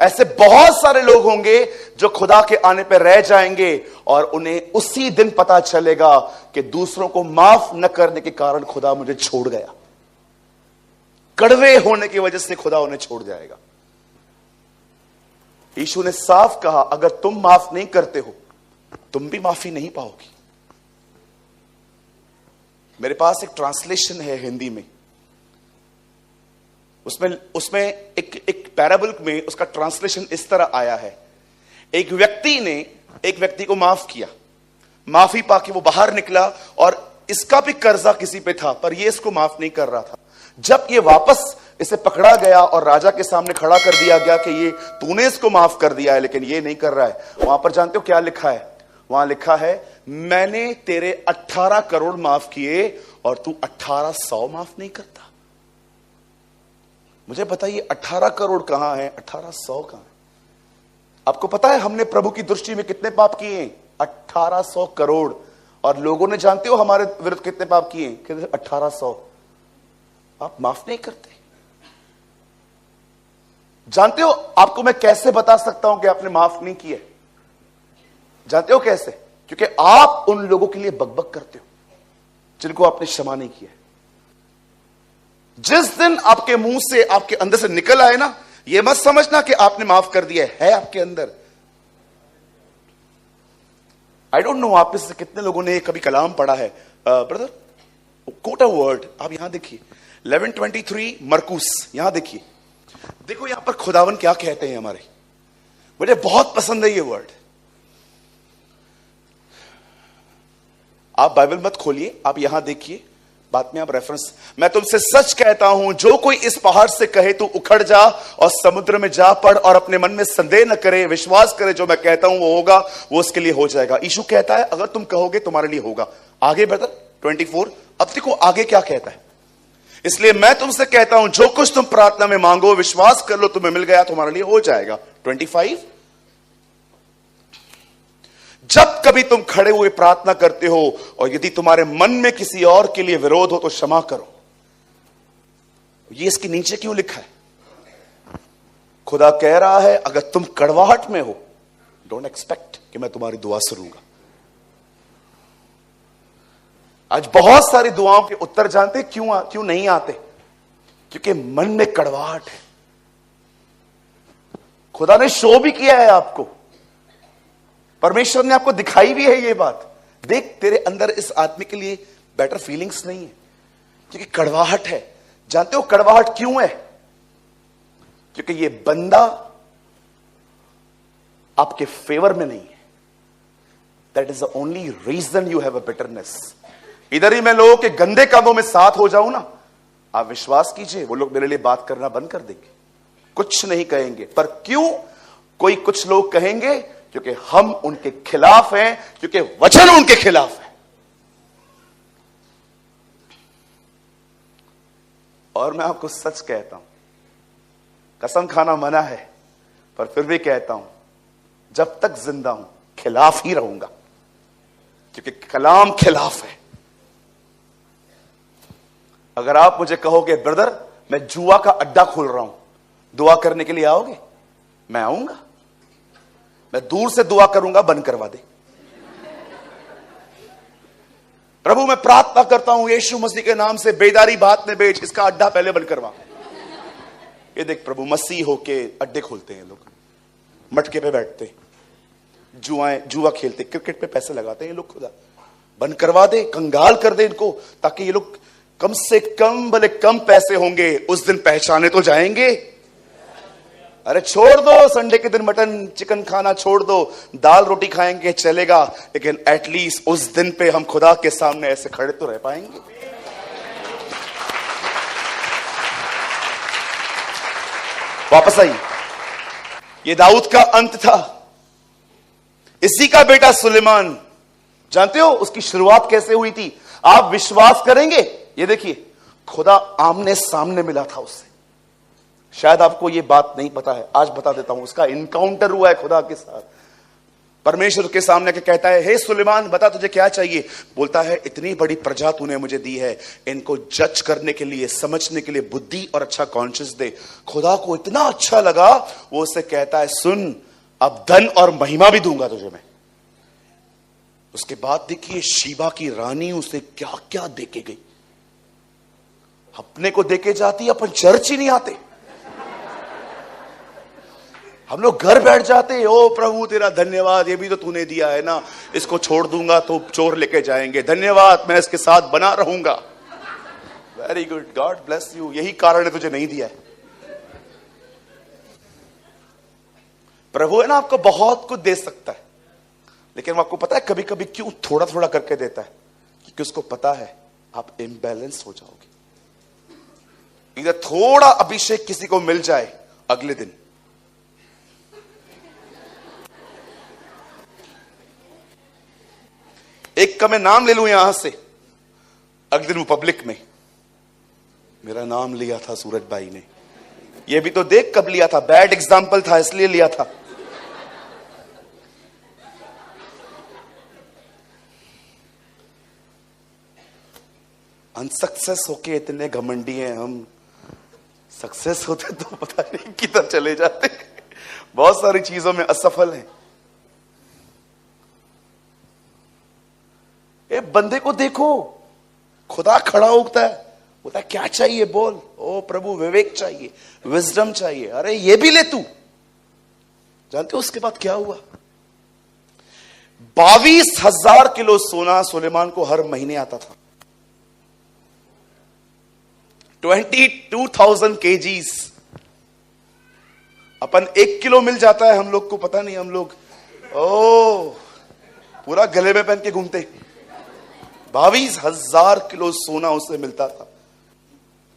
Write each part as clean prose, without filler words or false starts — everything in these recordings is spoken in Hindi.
ऐसे बहुत सारे लोग होंगे जो खुदा के आने पर रह जाएंगे और उन्हें उसी दिन पता चलेगा कि दूसरों को माफ न करने के कारण खुदा मुझे छोड़ गया। कड़वे होने की वजह से खुदा उन्हें छोड़ जाएगा। यीशु ने साफ कहा, अगर तुम माफ नहीं करते हो तुम भी माफी नहीं पाओगी। मेरे पास एक ट्रांसलेशन है हिंदी में, उसमें एक पैराबल में उसका ट्रांसलेशन इस तरह आया है। एक व्यक्ति ने एक व्यक्ति को माफ किया, माफी पाके वो बाहर निकला और इसका भी कर्जा किसी पे था पर ये इसको माफ नहीं कर रहा था। जब ये वापस इसे पकड़ा गया और राजा के सामने खड़ा कर दिया गया कि ये तूने इसको माफ कर दिया है लेकिन ये नहीं कर रहा है, वहां पर जानते हो क्या लिखा है? वहां लिखा है, मैंने तेरे 18 करोड़ माफ किए और तू 1800 माफ नहीं करता। मुझे बताइए 18 करोड़ कहां है, 1800 कहां है? आपको पता है हमने प्रभु की दृष्टि में कितने पाप किए हैं? 1800 करोड़। और लोगों ने जानते हो हमारे विरुद्ध कितने पाप किए हैं? 1800। आप माफ नहीं करते। जानते हो आपको मैं कैसे बता सकता हूं कि आपने माफ नहीं किया? जानते हो कैसे? क्योंकि आप उन लोगों के लिए बकबक करते हो जिनको आपने क्षमा नहीं किया। जिस दिन आपके मुंह से, आपके अंदर से निकल आए ना, यह मत समझना कि आपने माफ कर दिया है आपके अंदर। आई डोंट नो आप में से कितने लोगों ने कभी कलाम पढ़ा है। ब्रदर कोट अ वर्ड, आप यहां देखिए 11:23 मरकुस, यहां देखिए, देखो यहां पर खुदावन क्या कहते हैं हमारे। मुझे बहुत पसंद है ये वर्ड। आप बाइबल मत खोलिए, आप यहां देखिए, बाद में आप रेफरेंस। मैं तुमसे सच कहता हूं, जो कोई इस पहाड़ से कहे तू उखड़ जा और समुद्र में जा पड़ और अपने मन में संदेह न करे, विश्वास करे जो मैं कहता हूं वो होगा, वो उसके लिए हो जाएगा। यीशु कहता है अगर तुम कहोगे तुम्हारे लिए होगा। आगे ब्रदर 24, अब देखो आगे क्या कहता है। इसलिए मैं तुमसे कहता हूं जो कुछ तुम प्रार्थना में मांगो विश्वास कर लो तुम्हें मिल गया, तुम्हारे लिए हो जाएगा। 25, जब कभी तुम खड़े हुए प्रार्थना करते हो और यदि तुम्हारे मन में किसी और के लिए विरोध हो तो क्षमा करो। ये इसके नीचे क्यों लिखा है? खुदा कह रहा है अगर तुम कड़वाहट में हो, डोंट एक्सपेक्ट कि मैं तुम्हारी दुआ सुनूंगा। आज बहुत सारी दुआओं के उत्तर जानते क्यों नहीं आते? क्योंकि मन में कड़वाहट है। खुदा ने शो भी किया है आपको, परमेश्वर ने आपको दिखाई भी है ये बात, देख तेरे अंदर इस आदमी के लिए बेटर फीलिंग्स नहीं है, क्योंकि कड़वाहट है। जानते हो कड़वाहट क्यों है? क्योंकि ये बंदा आपके फेवर में नहीं है। That is the only reason you have a bitterness. इधर ही मैं लोगों के गंदे कामों में साथ हो जाऊं ना, आप विश्वास कीजिए वो लोग मेरे लिए बात करना बंद कर देंगे, कुछ नहीं कहेंगे। पर क्यों? कोई कुछ लोग कहेंगे क्योंकि हम उनके खिलाफ हैं, क्योंकि वचन उनके खिलाफ है। और मैं आपको सच कहता हूं, कसम खाना मना है पर फिर भी कहता हूं, जब तक जिंदा हूं खिलाफ ही रहूंगा, क्योंकि कलाम खिलाफ है। अगर आप मुझे कहोगे ब्रदर मैं जुआ का अड्डा खोल रहा हूं, दुआ करने के लिए आओगे? मैं आऊंगा, मैं दूर से दुआ करूंगा बंद करवा दे। प्रभु मैं प्रार्थना करता हूं यीशु मसीह के नाम से बेदारी बात में बेच, इसका अड्डा पहले बंद करवा। ये देख प्रभु मसीह होके अड्डे खोलते हैं लोग, मटके पे बैठते, जुआ खेलते, क्रिकेट पे पैसे लगाते हैं ये लोग। खुदा बंद करवा दे, कंगाल कर दे इनको, ताकि ये लोग कम से कम भले कम पैसे होंगे उस दिन पहचाने तो जाएंगे। अरे छोड़ दो संडे के दिन मटन चिकन खाना, छोड़ दो, दाल रोटी खाएंगे चलेगा, लेकिन एटलीस्ट उस दिन पे हम खुदा के सामने ऐसे खड़े तो रह पाएंगे। वापस आइए, ये दाऊद का अंत था। इसी का बेटा सुलेमान, जानते हो उसकी शुरुआत कैसे हुई थी? आप विश्वास करेंगे, ये देखिए खुदा आमने सामने मिला था उससे। शायद आपको ये बात नहीं पता है, आज बता देता हूं। उसका इनकाउंटर हुआ है खुदा के साथ। परमेश्वर के सामने के कहता है, हे सुलेमान बता तुझे क्या चाहिए। बोलता है, इतनी बड़ी प्रजा तूने मुझे दी है, इनको जज करने के लिए, समझने के लिए बुद्धि और अच्छा कॉन्शियस दे। खुदा को इतना अच्छा लगा, वो उसे कहता है, सुन अब धन और महिमा भी दूंगा तुझे मैं। उसके बाद देखिए शीबा की रानी उसे क्या क्या देके गई। अपने को देके जाती, अपन चर्च ही नहीं आते, हम लोग घर बैठ जाते। ओ प्रभु तेरा धन्यवाद, ये भी तो तूने दिया है ना, इसको छोड़ दूंगा तो चोर लेके जाएंगे, धन्यवाद मैं इसके साथ बना रहूंगा। Very good, God bless you, यही कारण है तुझे नहीं दिया है। प्रभु है ना, आपको बहुत कुछ दे सकता है, लेकिन आपको पता है कभी कभी क्यों थोड़ा थोड़ा करके देता है? क्योंकि उसको पता है आप इम्बैलेंस हो जाओगे। इधर थोड़ा अभिषेक किसी को मिल जाए, अगले दिन एक का मैं नाम ले लूं यहां से, अगले दिन पब्लिक में मेरा नाम लिया था सूरज भाई ने, ये भी तो देख कब लिया था, बैड एग्जाम्पल था इसलिए लिया था। अनसक्सेस होके इतने घमंडी हैं हम, सक्सेस होते तो पता नहीं किधर चले जाते, बहुत सारी चीजों में असफल हैं। ए बंदे को देखो, खुदा खड़ा उगता है, बोलता है क्या चाहिए बोल। ओ प्रभु विवेक चाहिए, विजडम चाहिए, अरे ये भी ले तू। जानते हो उसके बाद क्या हुआ? 22,000 किलो सोना सुलेमान को हर महीने आता था। 22,000 kgs। अपन 1 किलो मिल जाता है हम लोग को, पता नहीं, हम लोग ओ पूरा गले में पहन के घूमते। 22,000 किलो सोना उसे मिलता था।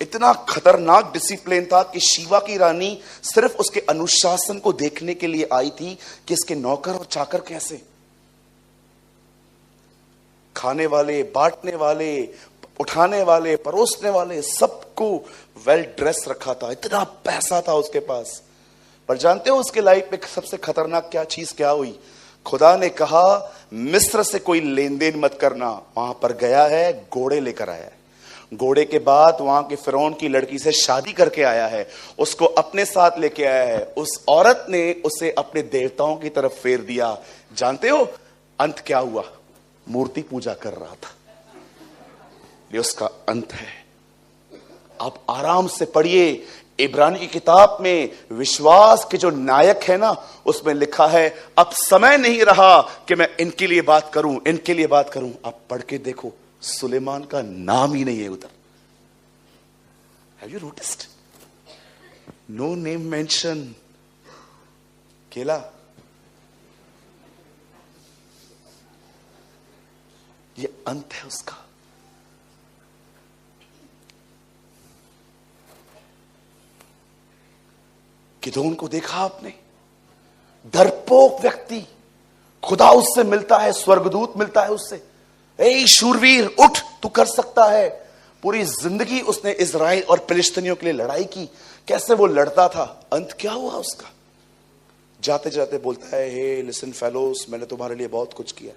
इतना खतरनाक डिसिप्लिन था कि शीबा की रानी सिर्फ उसके अनुशासन को देखने के लिए आई थी कि इसके नौकर और चाकर कैसे, खाने वाले, बांटने वाले, उठाने वाले, परोसने वाले, सबको वेल ड्रेस रखा था। इतना पैसा था उसके पास। पर जानते हो उसके लाइफ में सबसे खतरनाक क्या चीज क्या हुई? खुदा ने कहा मिस्र से कोई लेन देन मत करना। वहां पर गया है, घोड़े लेकर आया है, घोड़े के बाद वहां के फिरौन की लड़की से शादी करके आया है, उसको अपने साथ लेके आया है। उस औरत ने उसे अपने देवताओं की तरफ फेर दिया। जानते हो अंत क्या हुआ? मूर्ति पूजा कर रहा था। ये उसका अंत है। आप आराम से पढ़िए, इब्रानी की किताब में विश्वास के जो नायक है ना, उसमें लिखा है अब समय नहीं रहा कि मैं इनके लिए बात करूं, इनके लिए बात करूं। आप पढ़ के देखो, सुलेमान का नाम ही नहीं है उधर। Have you noticed? No name mention. केला, ये अंत है उसका। गिदोन को देखा आपने? डरपोक व्यक्ति, खुदा उससे मिलता है, स्वर्गदूत मिलता है उससे, ए शूरवीर उठ, तू कर सकता है। पूरी जिंदगी उसने इजराइल और फिलिस्तीनियों के लिए लड़ाई की। कैसे वो लड़ता था, अंत क्या हुआ उसका? जाते जाते बोलता है, हे लिसन फेलोस, मैंने तुम्हारे लिए बहुत कुछ किया,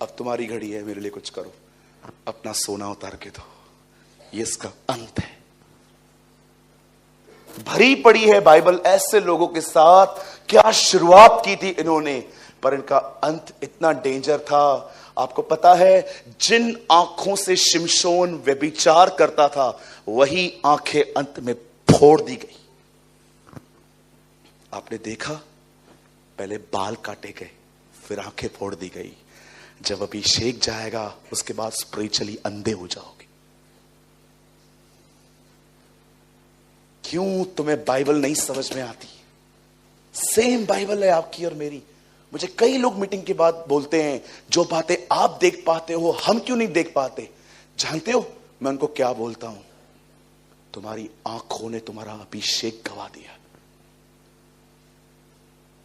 अब तुम्हारी घड़ी है, मेरे लिए कुछ करो, अपना सोना उतार के दो। ये इसका अंत है। भरी पड़ी है बाइबल ऐसे लोगों के साथ। क्या शुरुआत की थी इन्होंने, पर इनका अंत इतना डेंजर था। आपको पता है, जिन आंखों से शिमशोन व्यभिचार करता था, वही आंखें अंत में फोड़ दी गई। आपने देखा, पहले बाल काटे गए, फिर आंखें फोड़ दी गई। जब अभिषेक जाएगा, उसके बाद स्पिरिचुअली अंधे हो जाओगे। क्यों तुम्हें बाइबल नहीं समझ में आती? सेम बाइबल है आपकी और मेरी। मुझे कई लोग मीटिंग के बाद बोलते हैं, जो बातें आप देख पाते हो हम क्यों नहीं देख पाते? जानते हो मैं उनको क्या बोलता हूं? तुम्हारी आंखों ने तुम्हारा अभिषेक गवा दिया।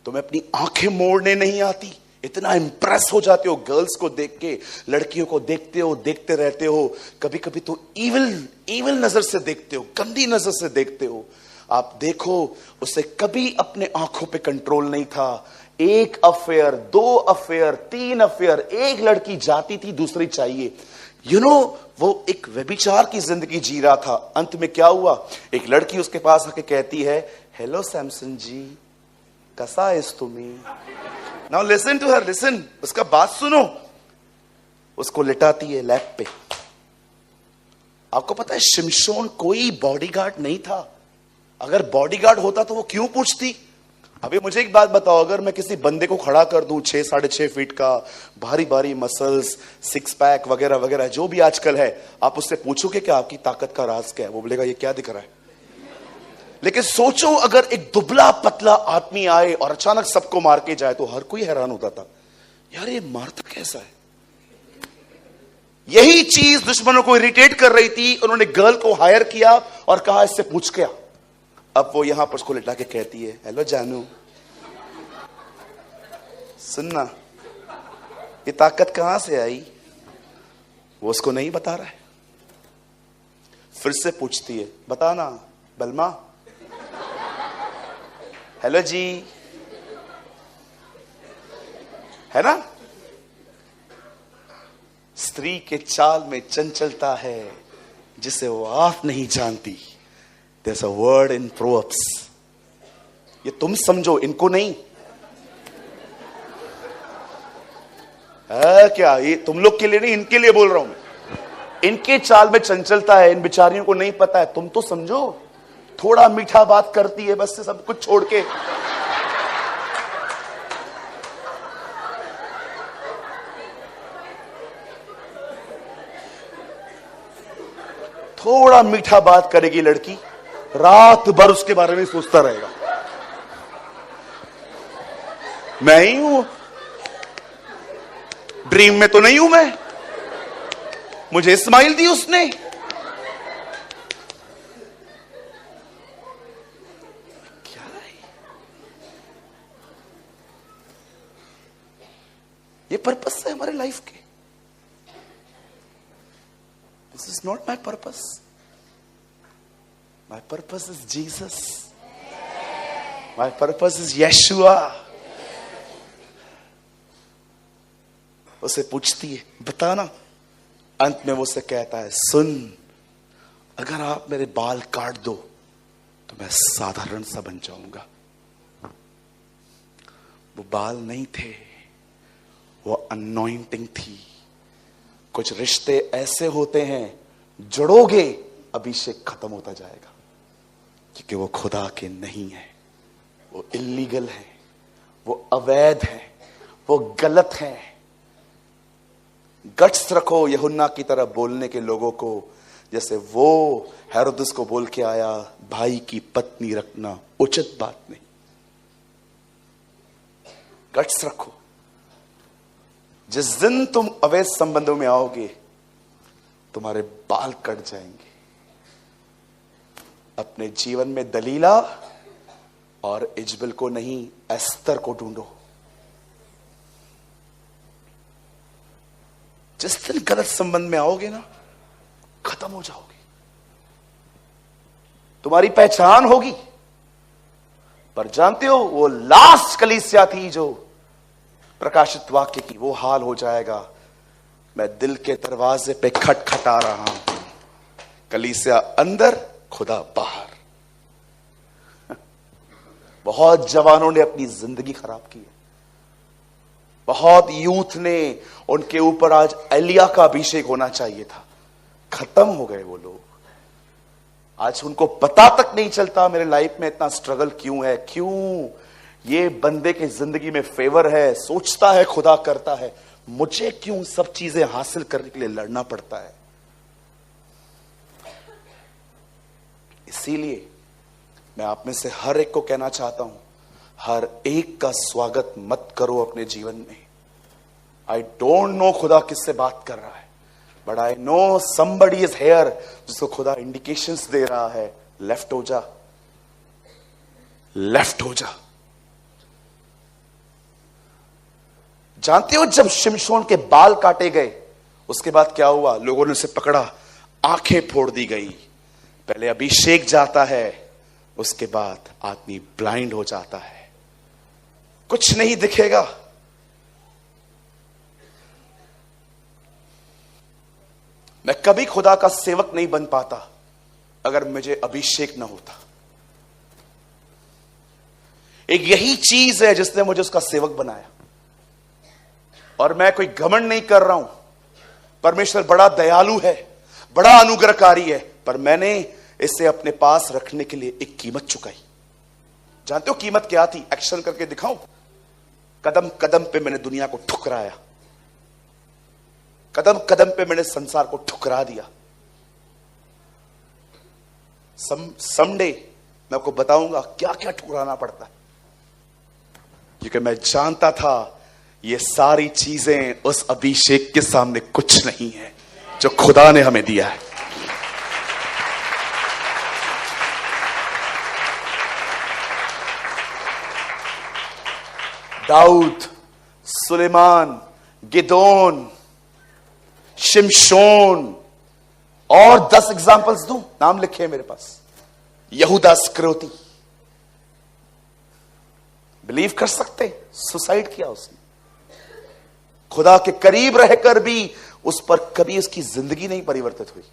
तुम्हें अपनी आंखें मोड़ने नहीं आती। इतना इंप्रेस हो जाते हो गर्ल्स को देख के, लड़कियों को देखते हो, देखते रहते हो। कभी कभी तो इविल नजर से देखते हो, गंदी नजर से देखते हो। आप देखो, उसे कभी अपने आंखों पे कंट्रोल नहीं था। एक अफेयर, 2 अफेयर, 3 अफेयर, एक लड़की जाती थी, दूसरी चाहिए। वो एक व्यभिचार की जिंदगी जी रहा था। अंत में क्या हुआ, एक लड़की उसके पास आके कहती है, हेलो सैमसन जी, कैसा है तुम्हें? Now listen to her, listen, उसका बात सुनो। उसको लिटाती है लैप पे। आपको पता है शिमशोन कोई बॉडीगार्ड नहीं था। अगर बॉडीगार्ड होता तो वो क्यों पूछती? अभी मुझे एक बात बताओ, अगर मैं किसी बंदे को खड़ा कर दूं 6 साढ़े 6 फीट का, भारी भारी मसल्स, 6 पैक वगैरह वगैरह जो भी आजकल है, आप उससे पूछोगे क्या आपकी ताकत का राज क्या है? वो बोलेगा ये क्या दिख रहा है। लेकिन सोचो अगर एक दुबला पतला आदमी आए और अचानक सबको मार के जाए तो हर कोई हैरान होता था, यार ये मारता कैसा है। यही चीज दुश्मनों को इरिटेट कर रही थी। उन्होंने गर्ल को हायर किया और कहा इससे पूछ के आ। अब वो यहां पर उसको लिटा के कहती है, हेलो जानू, सुनना, ये ताकत कहां से आई? वो उसको नहीं बता रहा है। फिर से पूछती है, बताना बलमा। हेलो जी, है ना? स्त्री के चाल में चंचलता है जिसे वो आप नहीं जानती। There's a word in Proverbs. ये तुम समझो, इनको नहीं। क्या ये तुम लोग के लिए नहीं, इनके लिए बोल रहा हूं मैं। इनके चाल में चंचलता है, इन बेचारियों को नहीं पता है। तुम तो समझो, थोड़ा मीठा बात करती है बस से सब कुछ छोड़ के। थोड़ा मीठा बात करेगी लड़की, रात भर उसके बारे में सोचता रहेगा। मैं ही हूं, ड्रीम में तो नहीं हूं मैं, मुझे स्माइल दी उसने। क्या है ये? पर्पस है हमारे लाइफ के। This is not my purpose. My purpose is Jesus. My purpose is Yeshua. उसे पूछती है, बताना। अंत में वो उसे कहता है, सुन, अगर आप मेरे बाल काट दो तो मैं साधारण सा बन जाऊंगा। वो बाल नहीं थे, वो अनॉइंटिंग थी। कुछ रिश्ते ऐसे होते हैं, जुड़ोगे अभिषेक खत्म होता जाएगा, क्योंकि वो खुदा के नहीं है, वो इल्लीगल है, वो अवैध है, वो गलत है। गट्स रखो यूहन्ना की तरह बोलने के लोगों को, जैसे वो हेरोदेस को बोल के आया, भाई की पत्नी रखना उचित बात नहीं। गट्स रखो। जिस दिन तुम अवैध संबंधों में आओगे तुम्हारे बाल कट जाएंगे। अपने जीवन में दलीला और इजबल को नहीं, एस्तर को ढूंढो। जिस दिन गलत संबंध में आओगे ना, खत्म हो जाओगे। तुम्हारी पहचान होगी, पर जानते हो वो लास्ट कलीसिया थी जो प्रकाशित वाक्य की, वो हाल हो जाएगा। मैं दिल के दरवाजे पे खटखटा रहा हूं, कलीसिया अंदर, खुदा बाहर। बहुत जवानों ने अपनी जिंदगी खराब की है। बहुत यूथ ने, उनके ऊपर आज एलिया का अभिषेक होना चाहिए था, खत्म हो गए वो लोग। आज उनको पता तक नहीं चलता मेरे लाइफ में इतना स्ट्रगल क्यों है, क्यों ये बंदे के जिंदगी में फेवर है, सोचता है खुदा करता है, मुझे क्यों सब चीजें हासिल करने के लिए लड़ना पड़ता है। इसीलिए मैं आप में से हर एक को कहना चाहता हूं, हर एक का स्वागत मत करो अपने जीवन में। आई डोंट नो खुदा किससे बात कर रहा है, but I know somebody is here जिसको खुदा इंडिकेशंस दे रहा है, लेफ्ट हो जा, लेफ्ट हो जा। जानते हो जब शिमशोन के बाल काटे गए उसके बाद क्या हुआ? लोगों ने उसे पकड़ा, आंखें फोड़ दी गई। पहले अभिषेक जाता है, उसके बाद आदमी ब्लाइंड हो जाता है। कुछ नहीं दिखेगा। मैं कभी खुदा का सेवक नहीं बन पाता अगर मुझे अभिषेक ना होता। एक यही चीज है जिसने मुझे उसका सेवक बनाया। और मैं कोई घमंड नहीं कर रहा हूं, परमेश्वर बड़ा दयालु है, बड़ा अनुग्रहकारी है, पर मैंने इसे अपने पास रखने के लिए एक कीमत चुकाई। जानते हो कीमत क्या थी? एक्शन करके दिखाऊं? कदम कदम पे मैंने दुनिया को ठुकराया, कदम कदम पे मैंने संसार को ठुकरा दिया। समडे मैं आपको बताऊंगा क्या क्या ठुकराना पड़ता है, क्योंकि मैं जानता था ये सारी चीजें उस अभिषेक के सामने कुछ नहीं है जो खुदा ने हमें दिया है। दाऊद, सुलेमान, गिदोन, शिमशोन, और 10 एग्जाम्पल्स दूं, नाम लिखे मेरे पास। यहूदा इस्करियोती, बिलीव कर सकते, सुसाइड किया उसने। खुदा के करीब रहकर भी उस पर कभी उसकी जिंदगी नहीं परिवर्तित हुई।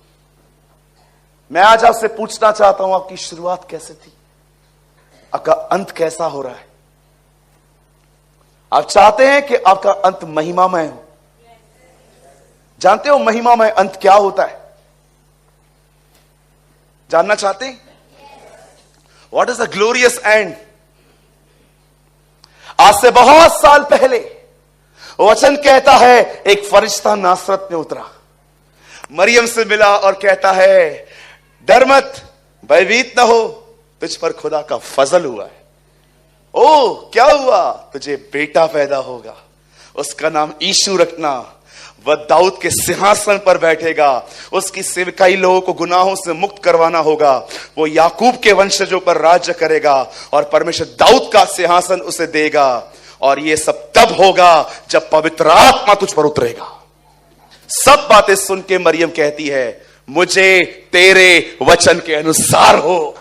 मैं आज आपसे पूछना चाहता हूं, आपकी शुरुआत कैसे थी? आपका अंत कैसा हो रहा है? आप चाहते हैं कि आपका अंत महिमामय हो? जानते हो महिमामय अंत क्या होता है? जानना चाहते हैं? What is the glorious and? आज से बहुत साल पहले वचन कहता है एक फरिश्ता नासरत में उतरा, मरियम से मिला और कहता है डर मत, भयभीत ना हो, तुझ पर खुदा का फजल हुआ है। ओ क्या हुआ? तुझे बेटा पैदा होगा, उसका नाम यीशु रखना, वह दाऊद के सिंहासन पर बैठेगा, उसकी सेवकाई लोगों को गुनाहों से मुक्त करवाना होगा, वो याकूब के वंशजों पर राज्य करेगा और परमेश्वर दाऊद का सिंहासन उसे देगा। और ये सब तब होगा जब पवित्र आत्मा तुझ पर उतरेगा। सब बातें सुन के मरियम कहती है मुझे तेरे वचन के अनुसार हो।